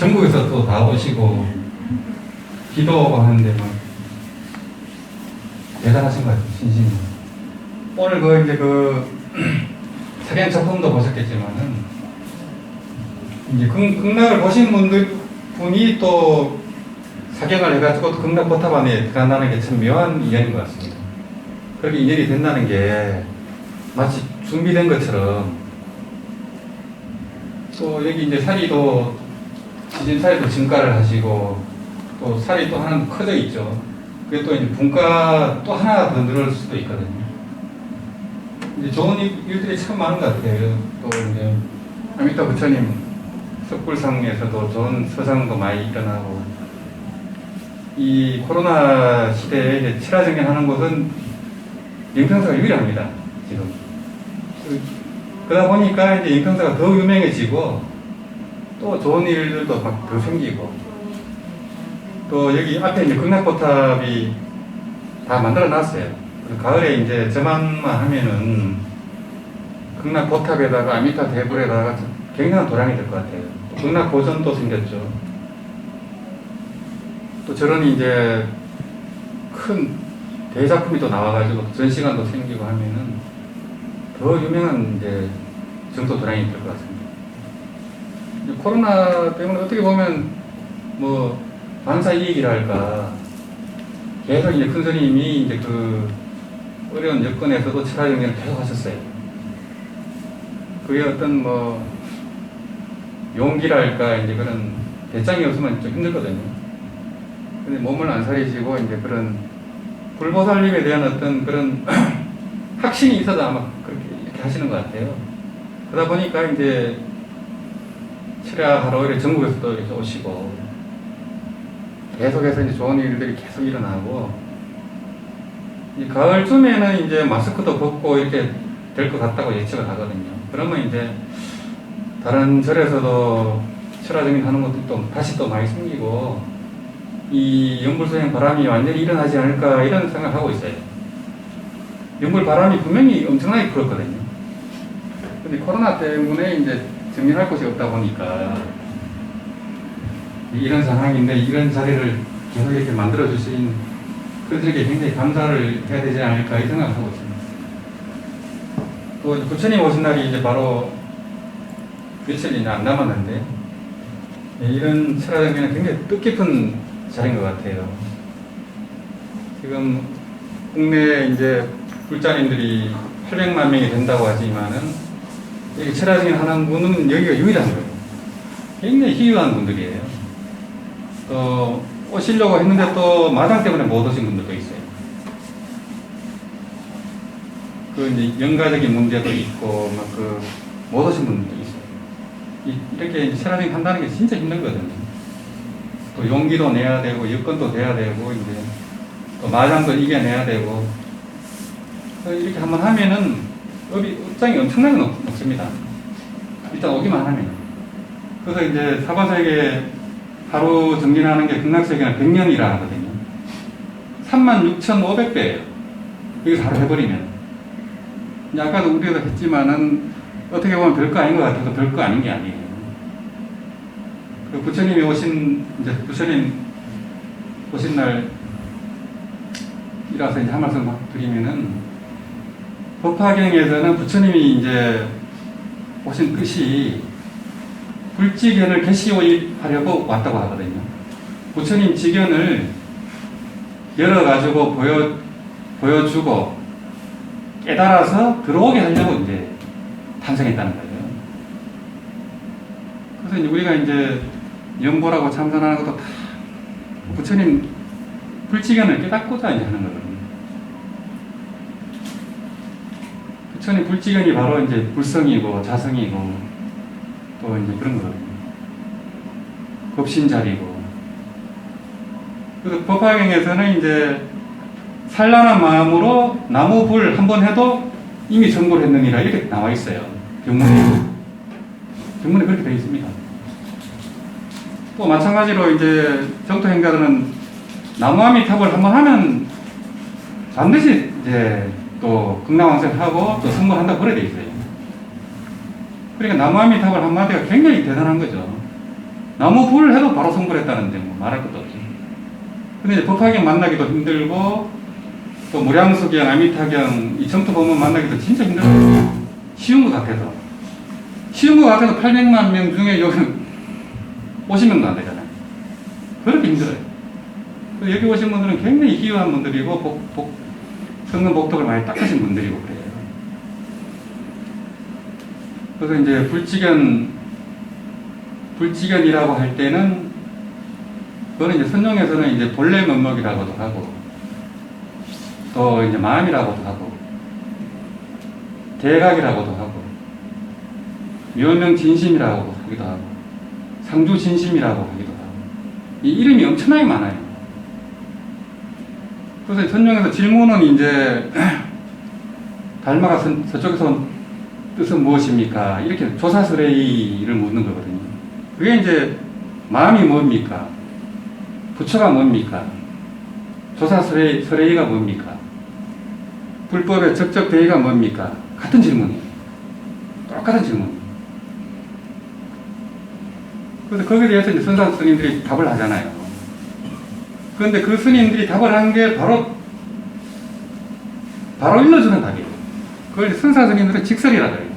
전국에서 또 다 오시고 기도하고 하는데 막 대단하신 것 같아요, 신심이. 오늘 이제 사경 작품도 보셨겠지만은 이제 극락을 보신 분이 또 사경을 해가지고 또 극락 포탑 안에 들어간다는 게 참 묘한 인연인 것 같습니다. 그렇게 인연이 된다는 게 마치 준비된 것처럼. 또 여기 이제 사리도 지진사리도 증가를 하시고 또 살이 또 하나 커져 있죠. 그게 또 이제 분가 또 하나 더 늘을 수도 있거든요. 이제 좋은 일들이 참 많은 것 같아요. 또 이제 아미타 부처님 석불상에서도 좋은 서상도 많이 일어나고, 이 코로나 시대에 이제 칠화정연하는 곳은 영평사가 유일합니다, 지금. 그러다 보니까 이제 영평사가 더 유명해지고 또 좋은 일들도 막 더 생기고, 또 여기 앞에 이제 극락포탑이 다 만들어 놨어요. 가을에 이제 저만만 하면은 극락포탑에다가 아미타 대불에다가 굉장한 도량이 될 것 같아요. 또 극락보전도 생겼죠. 또 저런 이제 큰 대작품이 또 나와가지고 전시관도 생기고 하면은 더 유명한 이제 정도 도량이 될 것 같습니다. 코로나 때문에 어떻게 보면 뭐 반사이익이랄까, 계속 이제 큰 스님이 이제 어려운 여건에서도 칠화정연을 계속 하셨어요. 그게 어떤 뭐 용기랄까, 이제 그런 배짱이 없으면 좀 힘들거든요. 근데 몸을 안 사리시고 이제 그런 불보살님에 대한 어떤 그런 확신이 있어도 아마 그렇게 이렇게 하시는 것 같아요. 그러다 보니까 이제 칠화하러 전국에서도 이렇게 오시고 계속해서 이제 좋은 일들이 계속 일어나고, 이 가을쯤에는 이제 마스크도 벗고 이렇게 될 것 같다고 예측을 하거든요. 그러면 이제 다른 절에서도 칠화정연 하는 것도 또 다시 또 많이 생기고, 이 연불소행 바람이 완전히 일어나지 않을까 이런 생각을 하고 있어요. 연불 바람이 분명히 엄청나게 불었거든요. 근데 코로나 때문에 이제 정리할 곳이 없다 보니까 이런 상황인데, 이런 자리를 계속 이렇게 만들어 주신 그들에게 굉장히 감사를 해야 되지 않을까 이 생각을 하고 있습니다. 또 부처님 오신 날이 이제 바로 며칠이 안 남았는데, 이런 칠화정연은 굉장히 뜻깊은 자리인 것 같아요. 지금 국내 이제 불자님들이 800만 명이 된다고 하지만은 여기 칠화정연 하는 분은 여기가 유일한 거예요. 굉장히 희귀한 분들이에요. 또 오시려고 했는데 또 마당 때문에 못 오신 분들도 있어요. 이제 연가적인 문제도 있고 못 오신 분들도 있어요. 이렇게 칠화정연 한다는 게 진짜 힘들거든요. 또 용기도 내야 되고 여건도 돼야 되고 이제 또 마장도 이겨내야 되고, 이렇게 한번 하면은 업장이 엄청나게 높습니다. 일단 오기만 하면. 그래서 이제 사바세계 하루 정진하는 게 극락세계는 100년이라 하거든요. 36,500배예요. 여기서 하루 해버리면. 아까도 우리가 했지만은 어떻게 보면 별거 아닌 것 같아도 별거 아닌 게 아니에요. 부처님이 부처님 오신 날이라서 이제 한 말씀 드리면은, 법화경에서는 부처님이 이제 오신 뜻이 불지견을 개시하려고 왔다고 하거든요. 부처님 지견을 열어가지고 보여주고 깨달아서 들어오게 하려고 이제 탄생했다는 거예요. 그래서 이제 우리가 이제 연보라고 참선하는 것도 다 부처님 불지견을 깨닫고자 이제 하는 거거든요. 부처님 불지견이 바로 이제 불성이고 자성이고 또 이제 그런 거거든요. 법신자리고. 그래서 법화경에서는 이제 산란한 마음으로 나무불 한 번 해도 이미 정보를 했느니라 이렇게 나와 있어요. 경문에 그렇게 되어 있습니다. 또 마찬가지로 이제 정토행자들은 나무아미탑을 한번 하면 반드시 이제 또 극락왕생을 하고 또 성불한다고 그래 되어 있어요. 그러니까 나무아미탑을 한 마디가 굉장히 대단한 거죠. 나무 불을 해도 바로 성불했다는데 뭐 말할 것도 없죠. 근데 이제 법화경 만나기도 힘들고 또 무량수경, 아미타경, 이 정토법문 만나기도 진짜 힘들어요. 쉬운 것 같아서. 쉬운 것 같아서 800만 명 중에 여기 50명도 안 되잖아요. 그렇게 힘들어요. 여기 오신 분들은 굉장히 희유한 분들이고 성능 복덕을 많이 닦으신 분들이고 그래요. 그래서 이제 불지견이라고 할 때는 그거는 이제 선종에서는 이제 본래 면목이라고도 하고 또 이제 마음이라고도 하고 대각이라고도 하고 묘명 진심이라고 하기도 하고 상주 진심이라고 하기도 하고 이 이름이 엄청나게 많아요. 그래서 선종에서 질문은 이제 달마가 서쪽에서 뜻은 무엇입니까? 이렇게 조사설의를 묻는 거거든요. 그게 이제 마음이 뭡니까? 부처가 뭡니까? 조사설의가 뭡니까? 불법의 적적대의가 뭡니까? 같은 질문이에요. 똑같은 질문. 그래서 거기에 대해서 이제 선사 스님들이 답을 하잖아요. 그런데 그 스님들이 답을 한 게 바로 일러주는 답이에요. 그걸 선사 스님들은 직설이라고 해요.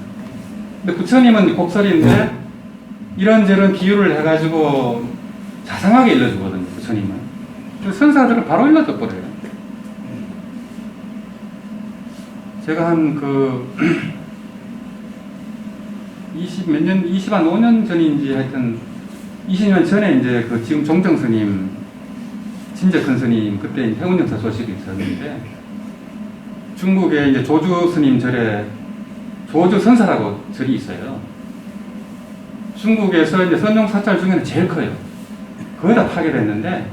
근데 부처님은 곡설인데 이런저런 비유를 해가지고 자상하게 일러주거든요, 부처님은. 선사들은 바로 일러줘 버려요. 제가 한 5년 전인지 하여튼 20년 전에 이제 지금 종정 스님, 진짜 큰 스님, 그때 해운영사 소식이 있었는데, 중국에 이제 조주 스님 절에 조주 선사라고 절이 있어요. 중국에서 이제 선종 사찰 중에는 제일 커요. 거의 다 파괴됐는데,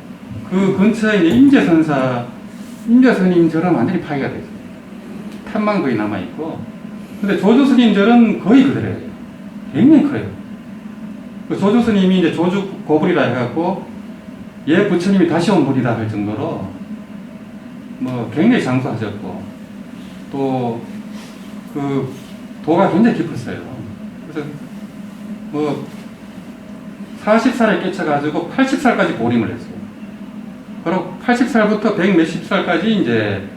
그 근처에 이제 임재 스님 절은 완전히 파괴가 됐어요. 탑만 거의 남아있고, 근데 조주 스님 절은 거의 그대로예요. 굉장히 커요. 그 조주 스님이 이제 조주 고불이라 해갖고, 예 부처님이 다시 온 분이다 할 정도로, 뭐, 굉장히 장수하셨고, 또, 도가 굉장히 깊었어요. 그래서, 40살에 깨쳐가지고 80살까지 보림을 했어요. 그리고 80살부터 100 몇십 살까지 이제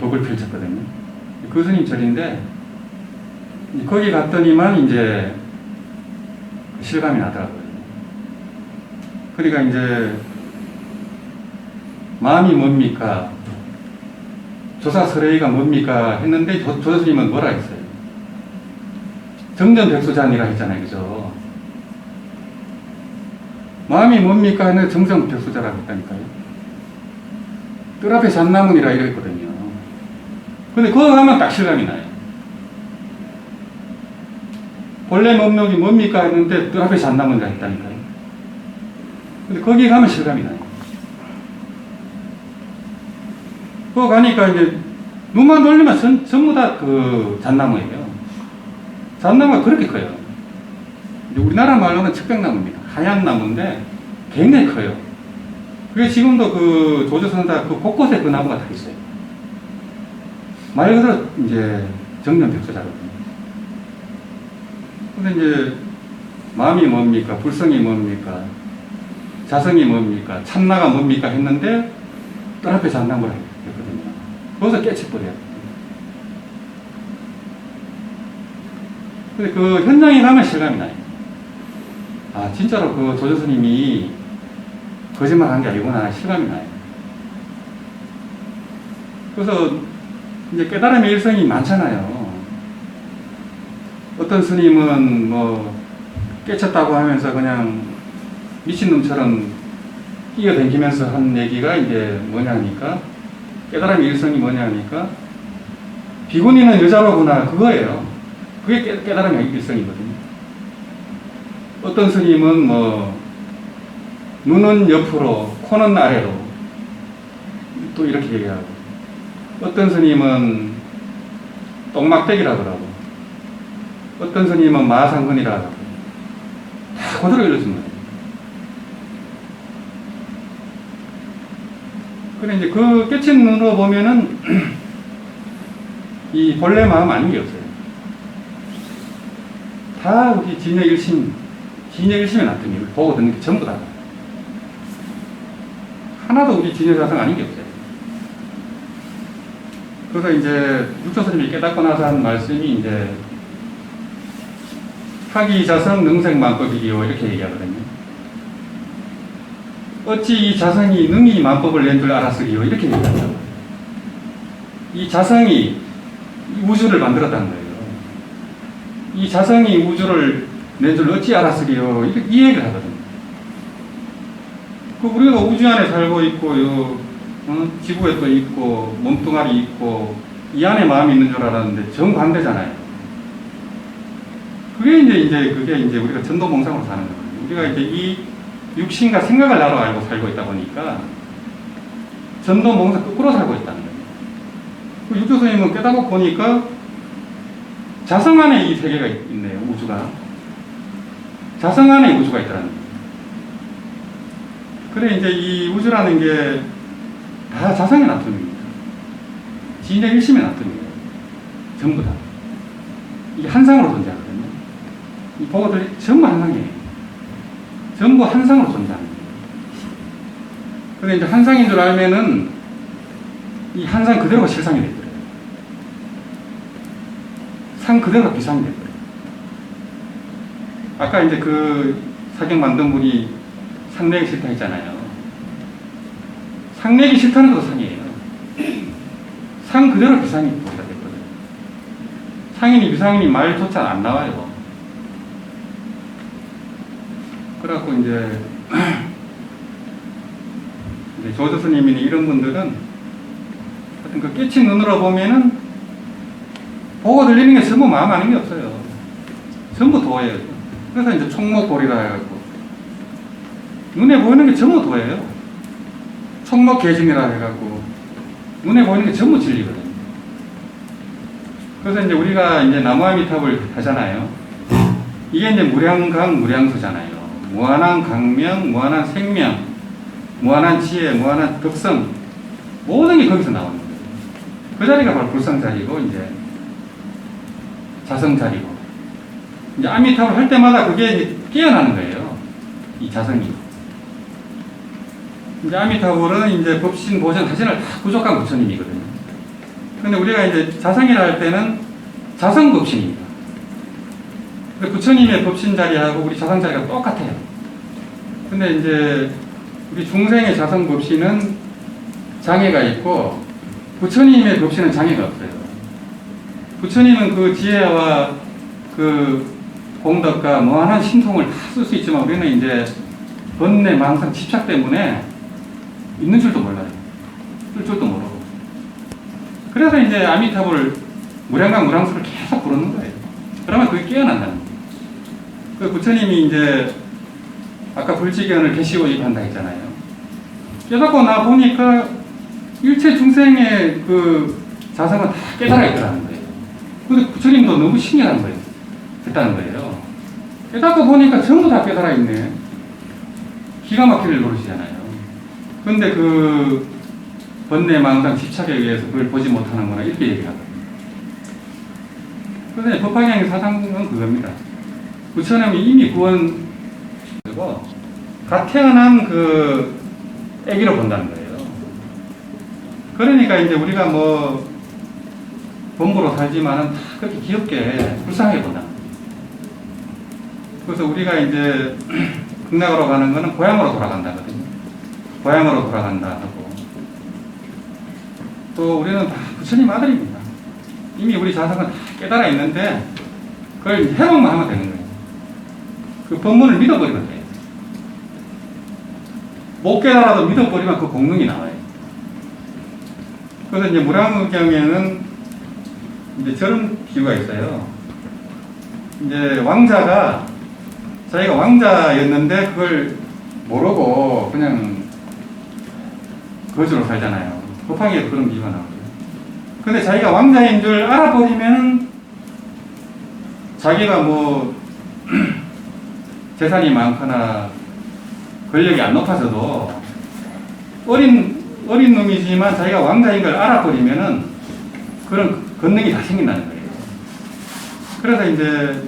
독을 펼쳤거든요. 그 스님 절인데, 거기 갔더니만 이제 실감이 나더라고요. 그러니까 이제 마음이 뭡니까? 조사설의가 뭡니까? 했는데 조사 스님은 뭐라 했어요? 정전백수잔이라 했잖아요. 그죠? 마음이 뭡니까? 했는데 정전백수자라고 했다니까요. 뜰 앞에 잣나무니라 이랬거든요. 근데 그거 하면 딱 실감이 나요. 본래 면목이 뭡니까? 했는데 뜰 앞에 잣나무니라 했다니까요. 근데 거기 가면 실감이 나요. 그거 가니까 이제 눈만 돌리면 전부 다 잣나무예요. 잣나무가 그렇게 커요. 우리나라 말로는 척백나무입니다. 하얀 나무인데 굉장히 커요. 그게 지금도 조조선사 곳곳에 그 나무가 다 있어요. 말 그대로 이제 정전백수자거든요. 근데 이제 마음이 뭡니까? 불성이 뭡니까? 자성이 뭡니까? 참나가 뭡니까? 했는데 뜰 앞에 잣나무라 했거든요. 거기서 깨쳐버려요. 근데 그 현장에 가면 실감이 나요. 아, 진짜로 조조스님이 거짓말 한 게 아니구나, 실감이 나요. 그래서 이제 깨달음의 일성이 많잖아요. 어떤 스님은 깨쳤다고 하면서 그냥 미친놈처럼 뛰어다니면서 한 얘기가 이제 뭐냐니까, 깨달음의 일성이 뭐냐니까, 비구니는 여자로구나, 그거예요. 그게 깨달음의 일성이거든요. 어떤 스님은 눈은 옆으로, 코는 아래로, 또 이렇게 얘기하고, 어떤 스님은 똥막대기라고 하고, 어떤 스님은 마상근이라고 하고, 다 그대로 일러준 거예요. 근데 이제 그 깨친 눈으로 보면은, 이 본래 마음 아닌 게 없어요. 다 우리 진여 일심, 진여 일심의 나트륨이 보고 듣는 게 전부 다. 하나도 우리 진여 자성 아닌 게 없어요. 그래서 이제 육조 스님이 깨닫고 나서 한 말씀이 이제 하기 자성 능생만법이기요 이렇게 얘기하거든요. 어찌 이 자성이 능히 만법을 낸 줄 알았으리요 이렇게 얘기하죠. 이 자성이 우주를 만들었다는 거예요. 이 자성이 우주를 낸 줄 어찌 알았으리요 이 얘기를 하거든요. 그 우리가 우주 안에 살고 있고 지구에 또 있고 몸뚱아리 있고 이 안에 마음이 있는 줄 알았는데 정반대잖아요. 그게 이제 우리가 전도몽상으로 사는 거예요. 우리가 이제 이 육신과 생각을 나로 알고 살고 있다 보니까 전도몽상 거꾸로 살고 있다는 거예요. 그 육조 스님은 깨닫고 보니까 자성 안에 이 세계가 있네요. 우주가 자성 안에 우주가 있더라는 거예요. 그래 이제 이 우주라는 게 다 자성의 나트륨입니다. 진의 일심의 나트륨이에요. 전부 다. 이게 한상으로 존재하거든요. 이 보고들이 전부 한상이에요. 전부 한상으로 존재하는 거예요. 근데 이제 한상인 줄 알면은 이 한상 그대로가 실상이 되더라고요. 상 그대로가 비상이 되더라고요. 아까 이제 그 사경 만든 분이 상내기 싫다 했잖아요. 상내기 싫다는 것도 상이에요. 상 그대로 비상이 보기가 됐거든요. 상인이 비상인이 말조차 안 나와요. 그래갖고 이제 조조 스님이니 이런 분들은 하여튼 그 깨친 눈으로 보면은 보고 들리는 게 전부 마음 아닌 게 없어요. 전부 도예요. 그래서 이제 총목보리라 해갖고 눈에 보이는 게 전부 도예요. 총목계진이라 해갖고 눈에 보이는 게 전부 진리거든요. 그래서 이제 우리가 이제 나무아미탑을 하잖아요. 이게 이제 무량강 무량수잖아요. 무한한 강명, 무한한 생명, 무한한 지혜, 무한한 덕성 모든 게 거기서 나오는 거예요. 그 자리가 바로 불성자리고 이제 자성자리고 이제 아미탑을 할 때마다 그게 이제 깨어나는 거예요. 이 자성이. 이제 아미타불은 이제 법신, 보전, 사신을 다 부족한 부처님이거든요. 근데 우리가 이제 자성이라 할 때는 자성 법신입니다. 근데 부처님의 법신 자리하고 우리 자성 자리가 똑같아요. 근데 이제 우리 중생의 자성 법신은 장애가 있고 부처님의 법신은 장애가 없어요. 부처님은 그 지혜와 그 공덕과 무한한 신통을 다 쓸 수 있지만 우리는 이제 번뇌, 망상, 집착 때문에 있는 줄도 몰라요. 쓸 줄도 모르고. 그래서 이제 아미타불 무량강 무량수를 계속 부르는 거예요. 그러면 그게 깨어난다는 거예요. 그 부처님이 이제 아까 불지견을 개시오입한다 했잖아요. 깨닫고 나 보니까 일체 중생의 그 자성은 다 깨달아 있더라는 거예요. 근데 부처님도 너무 신기한 거예요. 됐다는 거예요. 깨닫고 보니까 전부 다 깨달아 있네. 기가 막히를 노릇이잖아요. 근데 그 번뇌, 망상, 집착에 의해서 그걸 보지 못하는구나 이렇게 얘기하거든요. 그래서 법화경의 사상은 그겁니다. 부처님이 이미 구원 그리고 갓 태어난 그 아기로 본다는 거예요. 그러니까 이제 우리가 뭐 범부로 살지만은 다 그렇게 귀엽게 불쌍하게 본다. 그래서 우리가 이제 극락으로 가는 거는 고향으로 돌아간다거든요. 고향으로 돌아간다 하고 또 우리는 다 부처님 아들입니다. 이미 우리 자성은 다 깨달아 있는데 그걸 회복만 하면 되는 거예요. 그 법문을 믿어버리면 돼요. 못 깨달아도 믿어버리면 그 공능이 나와요. 그래서 이제 무량의경에는 이제 저런 비유가 있어요. 이제 왕자가 자기가 왕자였는데 그걸 모르고 그냥 거지로 살잖아요. 법화기에도 그런 비유가 나오죠. 근데 자기가 왕자인 줄 알아버리면 자기가 뭐 재산이 많거나 권력이 안 높아져도 어린 놈이지만 자기가 왕자인 걸 알아버리면은 그런 권능이 다 생긴다는 거예요. 그래서 이제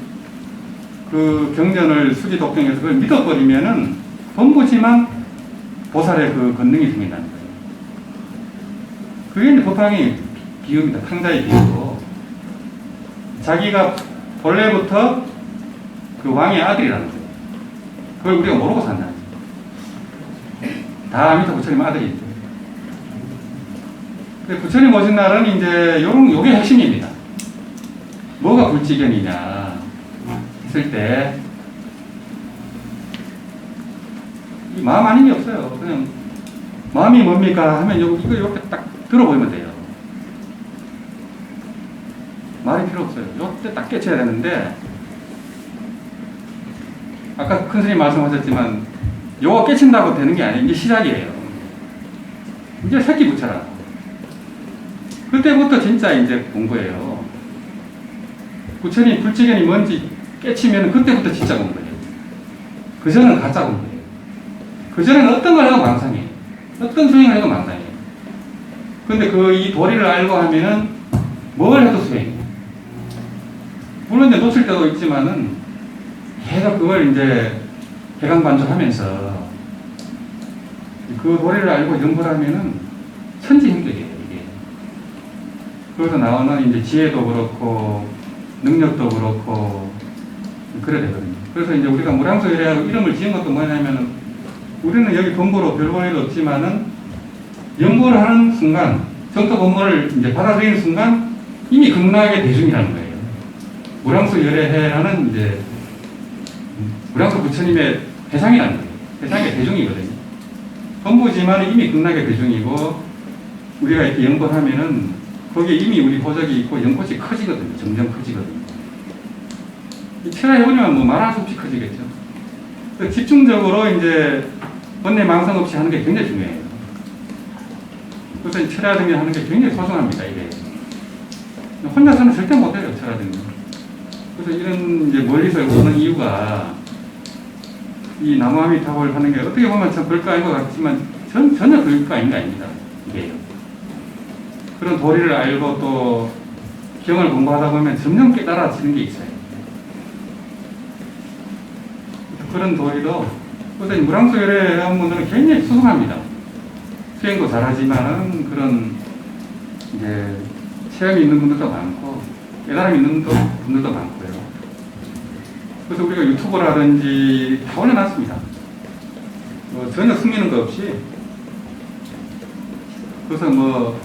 그 경전을 수지 독경해서 그걸 믿어버리면은 범부지만 보살의 그 권능이 생긴다는 거예요. 그게 이제 법황의 비유입니다. 탕자의 비유고. 자기가 본래부터 그 왕의 아들이라는 거예요. 그걸 우리가 모르고 산다는 거예요. 다 아미타 부처님 아들이죠. 근데 부처님 오신 날은 이제 요게 핵심입니다. 뭐가 불지견이냐 했을 때 이 마음 아닌 게 없어요. 그냥 마음이 뭡니까 하면 이거 이렇게 딱 들어보면 돼요. 말이 필요 없어요. 이때 딱 깨쳐야 되는데 아까 큰 스님 말씀하셨지만 요거 깨친다고 되는 게 아니에요. 이게 시작이에요. 이제 새끼 붙여라. 그때부터 진짜 이제 공부예요. 부처님 불지견이 뭔지 깨치면 그때부터 진짜 공부예요. 그전은 가짜 공부예요. 그전에는 어떤 걸 해도 망상이에요. 어떤 수행을 해도 망상이에요. 근데 이 도리를 알고 하면은 뭘 해도 수행이에요. 물론 이제 놓칠 때도 있지만은 계속 그걸 이제 개강반조하면서 그 도리를 알고 연구하면은 천지행격이에요, 이게. 거기서 나오는 이제 지혜도 그렇고 능력도 그렇고 그래야 되거든요. 그래서 이제 우리가 무량소열애하고 이름을 지은 것도 뭐냐면은 우리는 여기 본부로 별 볼 일 없지만은 연구를 하는 순간, 정토 본문을 이제 받아들이는 순간 이미 극락의 대중이라는 거예요. 무량수 열애해라는 이제 무량수 부처님의 대상이라는 거예요. 대상의 대중이거든요. 본부지만 이미 극락의 대중이고 우리가 이렇게 연구하면은 거기에 이미 우리 호적이 있고 연꽃이 커지거든요. 점점 커지거든요. 이 체라해보면 뭐 말할 수 없이 커지겠죠. 집중적으로 이제 번뇌 망상 없이 하는 게 굉장히 중요해요. 그래서 철야 등에 하는 게 굉장히 소중합니다, 이게. 혼자서는 절대 못해요, 철야 등은. 그래서 이런 이제 멀리서 오는 이유가 이 나무아미타불 하는 게 어떻게 보면 참 별거 아닌 것 같지만 전혀 별거 아닌 게 아닙니다, 이게요. 그런 도리를 알고 또 경을 공부하다 보면 점점 깨달아지는 게 있어요. 그런 도리도 그래서 무량소열애 회원분들은 굉장히 수승합니다. 수행도 잘하지만은 그런 이제 체험이 있는 분들도 많고 깨달음이 있는 분들도 많고요. 그래서 우리가 유튜브라든지 다 올려놨습니다. 전혀 숨기는 거 없이. 그래서 뭐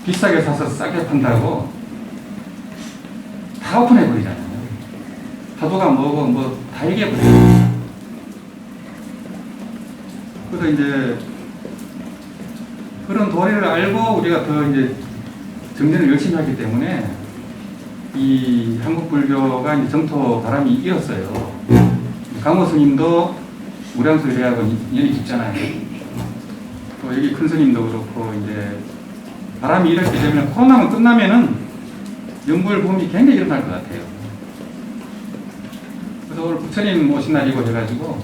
비싸게 사서 싸게 판다고 다 오픈해버리잖아요. 사도가 뭐고 뭐 다 얘기해버려요. 그래서 이제 그런 도리를 알고 우리가 더 이제 정진을 열심히 하기 때문에 이 한국 불교가 이제 정토 바람이 일었어요. 강호 스님도 무량소열애하고 인연이 깊잖아요. 또 여기 큰 스님도 그렇고 이제 바람이 일었기 때문에 코로나만 끝나면은 연구를 봄이 굉장히 일어날 것 같아요. 그래서 오늘 부처님 오신 날이고 해가지고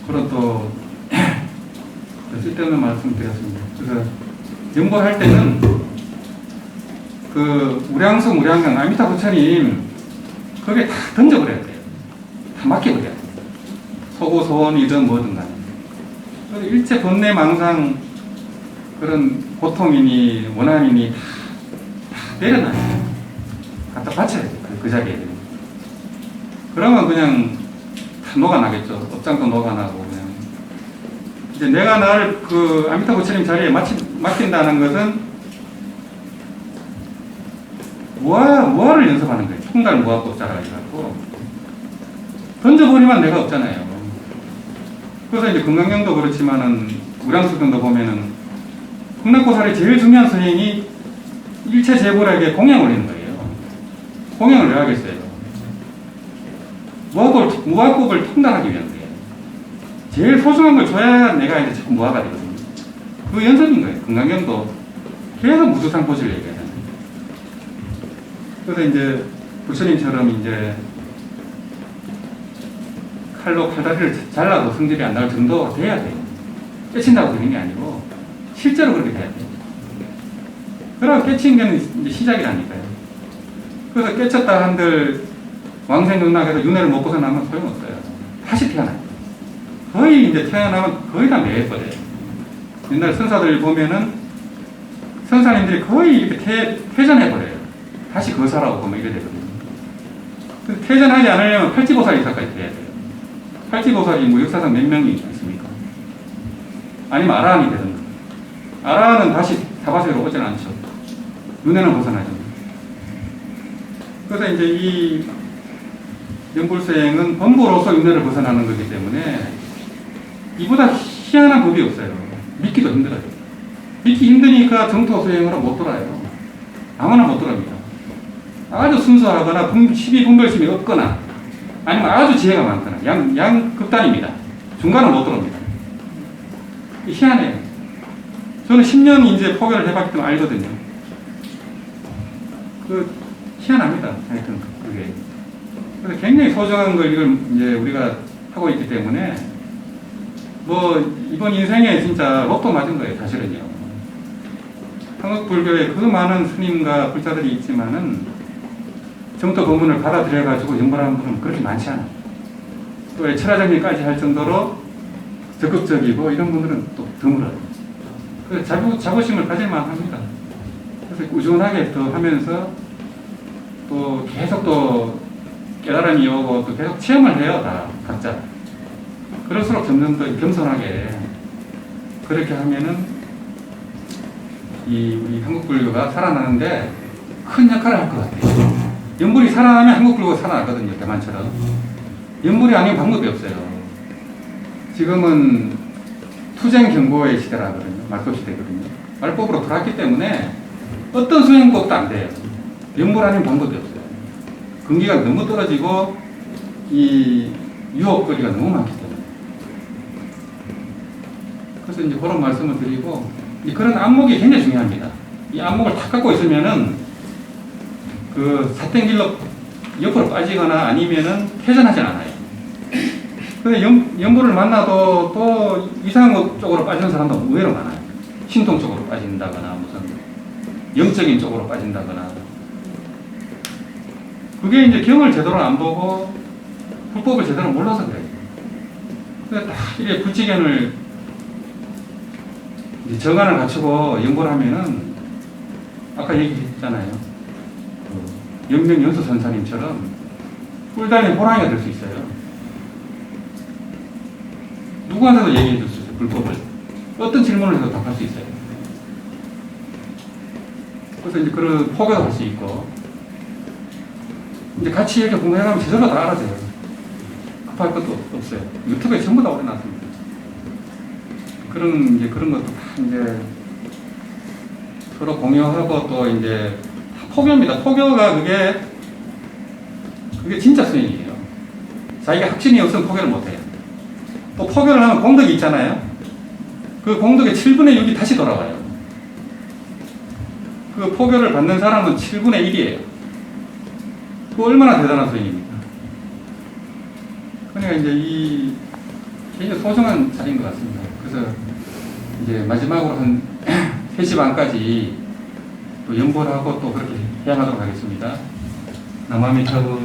그런 또 쓸데없는 말씀 드렸습니다. 그래서 연구할 때는 그 무량수 무량경 아미타 부처님 거기에 다 던져버려야 돼요. 다 맡겨버려야 돼요. 소고 소원이든 뭐든 간에. 그래서 일체 번뇌 망상 그런 고통이니 원함이니 다 내려놔요. 갖다 바쳐야 돼요. 그 자리에. 그러면 그냥 다 녹아나겠죠. 업장도 녹아나고 그냥. 이제 내가 나를 그 아미타 부처님 자리에 맡긴다는 것은 무아를 연습하는 거예요. 통달 무아법자라 해갖고 던져버리면 내가 없잖아요. 그래서 이제 금강경도 그렇지만은 무량수경도 보면은 극락고살의 제일 중요한 선행이 일체 재불에게 공양 올리는 거예요. 공양을 왜 하겠어요? 무아법을 통달하기 위한 거예요. 제일 소중한 걸 줘야 내가 이제 자꾸 무아가 되거든요. 그 연습인 거예요. 금강경도 계속 무수상 보시를 얘기하잖아요. 그래서 이제 부처님처럼 이제 칼로 칼다리를 잘라도 성질이 안 나올 정도가 돼야 돼요. 깨친다고 되는 게 아니고 실제로 그렇게 돼야 돼요. 그러고 깨친 게 이제 시작이라니까요. 그래서 깨쳤다 한들 왕생극락에서 윤회를 못 벗어나면 소용없어요. 다시 태어나요. 거의 이제 태어나면 거의 다 매해버려요. 옛날 선사들 보면은 선사님들이 거의 이렇게 퇴전해버려요. 다시 거사라고 보면 이래 되거든요. 퇴전하지 않으려면 팔찌보살 이사까지 돼야 돼요. 팔찌보살이 뭐 역사상 몇 명이 있습니까? 아니면 아라한이 되든가. 아라한은 다시 사바세로 오진 않죠. 눈에는 벗어나죠. 그래서 이제 이 연불수행은 범보로서 윤회를 벗어나는 거기 때문에 이보다 희한한 법이 없어요. 믿기도 힘들어요. 믿기 힘드니까 정토 수행으로 못 돌아요. 아무나 못 돌아옵니다. 아주 순수하거나 시비분별심이 없거나 아니면 아주 지혜가 많거나 양 극단입니다. 중간은 못 들어옵니다. 희한해요. 저는 10년 이제 포교를 해봤기 때문에 알거든요. 희한합니다. 하여튼 그게. 그래서 굉장히 소중한 걸 이걸 이제 우리가 하고 있기 때문에 뭐 이번 인생에 진짜 로또 맞은 거예요. 사실은요. 한국 불교에 그 많은 스님과 불자들이 있지만은 정토 법문을 받아들여가지고 연불하는 분은 그렇게 많지 않아요. 또 철화정리까지 할 정도로 적극적이고 이런 분들은 또 드물어요. 그래서 자부심을 가질만 합니다. 그래서 꾸준하게 더 하면서 또 계속 또 깨달음이 오고 또 계속 체험을 해요. 다 각자. 그럴수록 점점 더 겸손하게 그렇게 하면은 우리 한국 불교가 살아나는데 큰 역할을 할 것 같아요. 연불이 살아나면 한국 불교가 살아나거든요. 대만처럼. 연불이 아니면 방법이 없어요. 지금은 투쟁 경고의 시대라거든요. 말법 시대거든요. 말법으로 돌았기 때문에 어떤 수행법도 안 돼요. 연불 아니면 방법이 없어요. 근기가 너무 떨어지고 이 유혹거리가 너무 많기 때문에. 그래서 이제 그런 말씀을 드리고 그런 안목이 굉장히 중요합니다. 이 안목을 탁 갖고 있으면은 그 사땡길로 옆으로 빠지거나 아니면은 퇴전하진 않아요. 근데 연불을 만나도 또 이상한 쪽으로 빠지는 사람도 의외로 많아요. 신통 쪽으로 빠진다거나 무슨 영적인 쪽으로 빠진다거나. 그게 이제 경을 제대로 안 보고 불법을 제대로 몰라서 그래요. 그래서 딱 이게 불지견을 정안을 갖추고 연구를 하면은 아까 얘기했잖아요. 영명연수선사님처럼 꿀단의 호랑이가 될 수 있어요. 누구한테도 얘기해 줄 수 있어요. 불법을. 어떤 질문을 해도 답할 수 있어요. 그래서 이제 그런 포교도 할 수 있고 이제 같이 이렇게 공부해가면 제대로 다 알아져요. 급할 것도 없어요. 유튜브에 전부 다 올려놨습니다. 그런 것도 다 이제 서로 공유하고 또 이제 포교입니다. 포교가 그게 진짜 수행이에요. 자기가 확신이 없으면 포교를 못해요. 또 포교를 하면 공덕이 있잖아요. 그 공덕의 7분의 6이 다시 돌아와요. 그 포교를 받는 사람은 7분의 1이에요. 그 얼마나 대단한 수행입니까? 그러니까 이제 굉장히 소중한 자리인 것 같습니다. 그래서 이제 마지막으로 한 3시 반까지 또 연보하고 또 그렇게 해양하도록 하겠습니다. 남아미타불